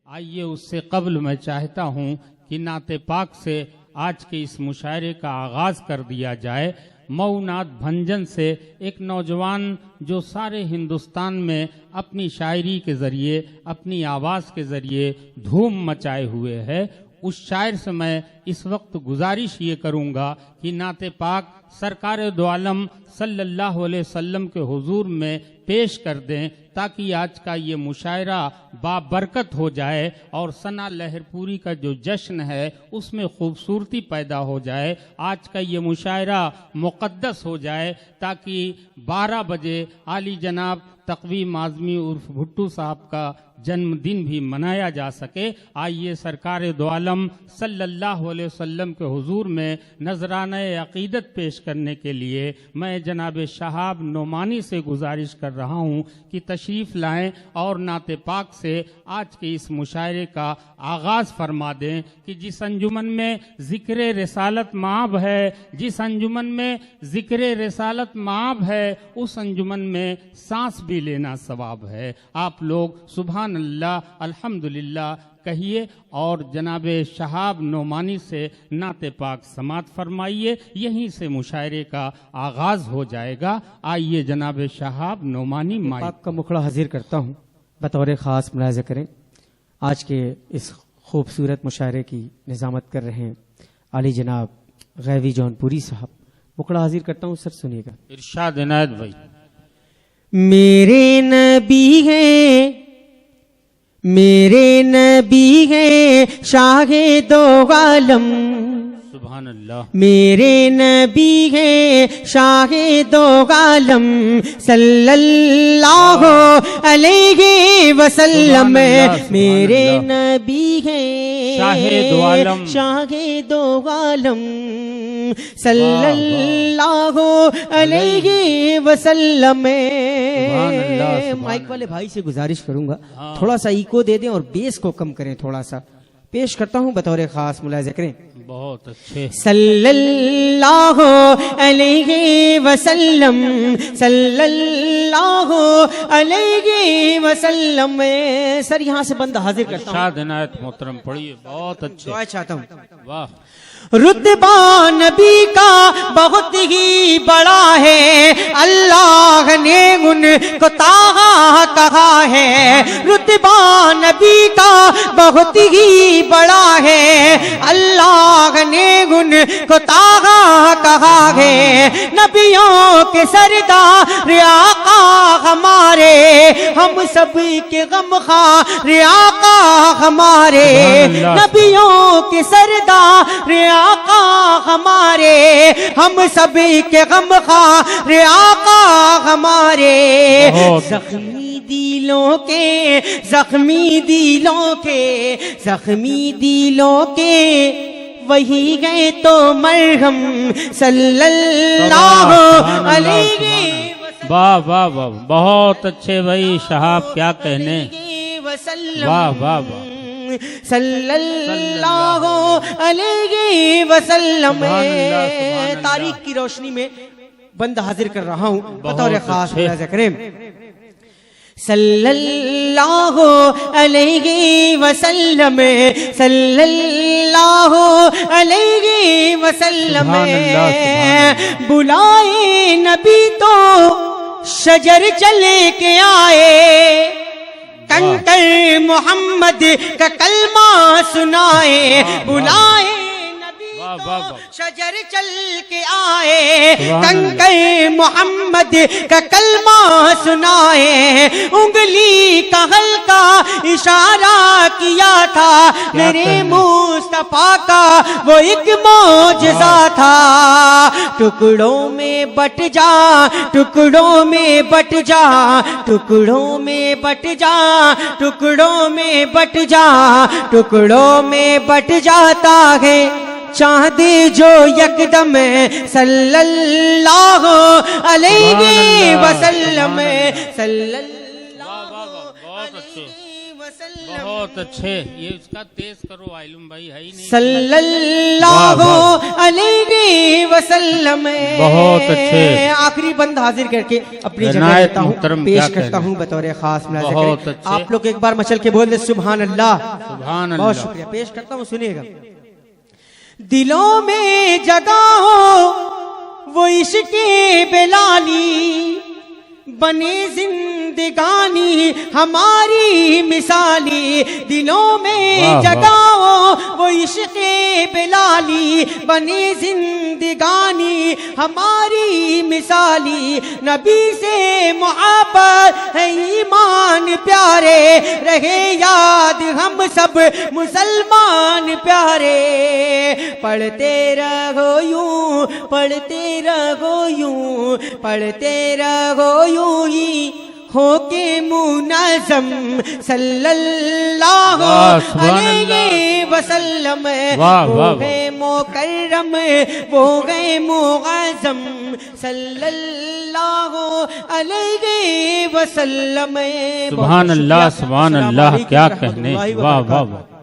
آئیے اس سے قبل میں چاہتا ہوں کہ نعت پاک سے آج کے اس مشاعرے کا آغاز کر دیا جائے۔ مئو نعت بھنجن سے ایک نوجوان جو سارے ہندوستان میں اپنی شاعری کے ذریعے اپنی آواز کے ذریعے دھوم مچائے ہوئے ہے، اس شاعر سے میں اس وقت گزارش یہ کروں گا کہ نعت پاک سرکار دو عالم صلی اللہ علیہ وسلم کے حضور میں پیش کر دیں تاکہ آج کا یہ مشاعرہ بابرکت ہو جائے اور ثنا لہر پوری کا جو جشن ہے اس میں خوبصورتی پیدا ہو جائے، آج کا یہ مشاعرہ مقدس ہو جائے تاکہ 12 بجے عالی جناب تقوی اعظمی عرف بھٹو صاحب کا جنم دن بھی منایا جا سکے۔ آئیے سرکار دو عالم صلی اللہ علیہ وسلم کے حضور میں نذرانہ عقیدت پیش کرنے کے لیے میں جناب شہاب نعمانی سے گزارش کر رہا ہوں کہ تشریف لائیں اور نعت پاک سے آج کے اس مشاعرے کا آغاز فرما دیں کہ جس انجمن میں ذکر رسالت مآب ہے، جس انجمن میں ذکر رسالت مآب ہے، اس انجمن میں سانس بھی لینا ثواب ہے۔ آپ لوگ سبحان اللہ الحمدللہ کہیے اور جناب شہاب نعمانی سے نعت پاک سماعت فرمائیے، یہیں سے مشاعرے کا آغاز ہو جائے گا۔ آئیے جناب شہاب نعمانی پاک کا مکھڑا حاضر کرتا ہوں، بطور خاص ملاحظہ کریں آج کے اس خوبصورت مشاعرے کی نظامت کر رہے ہیں علی جناب غیبی جون پوری صاحب۔ مکھڑا حاضر کرتا ہوں، سر سنیے گا۔ ارشاد عنایت بھائی۔ میرے نبی ہیں، میرے نبی ہیں شاہ دو عالم، سبحان اللہ۔ میرے نبی ہیں شاہ دو عالم صلی اللہ علیہ وسلم، میرے نبی ہیں شاہ دو عالم صلی اللہ علیہ وسلم۔ مائک والے بھائی سے گزارش کروں گا تھوڑا سا ایکو دے دیں اور بیس کو کم کریں تھوڑا سا۔ پیش کرتا ہوں بطور خاص، ملاحظہ کریں۔ بہت اچھے۔ صلی اللہ علیہ وسلم، صلی اللہ علیہ وسلم۔ سر یہاں سے بند حاضر کرتا ہوں۔ ارشاد عنایت محترم پڑھیے، بہت اچھے۔ دعا چاہتا ہوں۔ واہ۔ رتبہ نبی کا بہت ہی بڑا ہے، اللہ نے ان کو طٰہٰ کہا ہے۔ رتبہ نبی کا بہت ہی بڑا ہے، اللہ نے ان کو طٰہٰ کہا ہے۔ نبیوں کے سردار آقا ہمارے، ہم سب کے غمخوار آقا ہمارے۔ نبیوں کے سردار آقا ہمارے، ہم سب کے غمخوار آقا ہمارے۔ زخمی دلوں کے، زخمی دلوں کے، زخمی دلوں کے وہی گئے تو مرہم صلی اللہ علیہ وسلم۔ واہ واہ واہ، بہت اچھے بھائی شہاب، کیا کہنے۔ واہ واہ واہ، صلی اللہ علیہ وسلم۔ تاریخ کی روشنی میں بند حاضر کر رہا ہوں بطور خاص، ملاحظہ کریں۔ صلی اللہ علیہ وسلم، صلی اللہ علیہ وسلم۔ بلائے نبی تو شجر چلے کے آئے، کنکر محمد کا کلمہ سنائے۔ بلائے نبی تو شجر چل کے آئے، کنکر محمد کا کلمہ سنائے۔ انگلی کا ہلکا اشارہ کیا تھا، میرے مصطفیٰ کا وہ ایک معجزہ تھا۔ ٹکڑوں میں بٹ جا، ٹکڑوں میں بٹ جا، ٹکڑوں میں بٹ جا، ٹکڑوں میں بٹ جا، ٹکڑوں میں بٹ جاتا ہے چاند جو یکدم صلی اللہ علیہ وسلم، صلی اللہ علیہ وسلم۔ بہت اچھے. یہ اس کا تیز کرو عالم بھائی, ہے ہی نہیں. صلی اللہ علیہ وسلم. بہت اچھے. آخری بند حاضر کر کے اپنی جگہ عنایت دیتا ہوں, محترم پیش کیا کرتا کہنے. ہوں بطور خاص ملاحظہ بہت کریں. اچھے. آپ لوگ ایک بار مچل کے بول دیں سبحان اللہ. سبحان اللہ. بہت شکریہ. پیش کرتا ہوں, سنیے گا. دلوں میں جگہ ہو وہ عشق بلالی, بنے زندگانی ہماری مثالی. دلوں میں جگہ ہو وہ عشق بلالی, بنے زندگانی ہماری مثالی. نبی سے محبت ہے ایمان پیارے, رہے یاد ہم سب مسلمان پیارے. پڑھتے رہو یوں, پڑھتے رہو یوں, پڑھتے رہو یوں ہی ہو کے منظم. صلی اللہ علیہ وسلم. وہ ہے مکرم, وہ ہے معظم. صلی اللہ علیہ وسلم. سبحان اللہ, سبحان اللہ, کیا کہنے. واہ واہ واہ.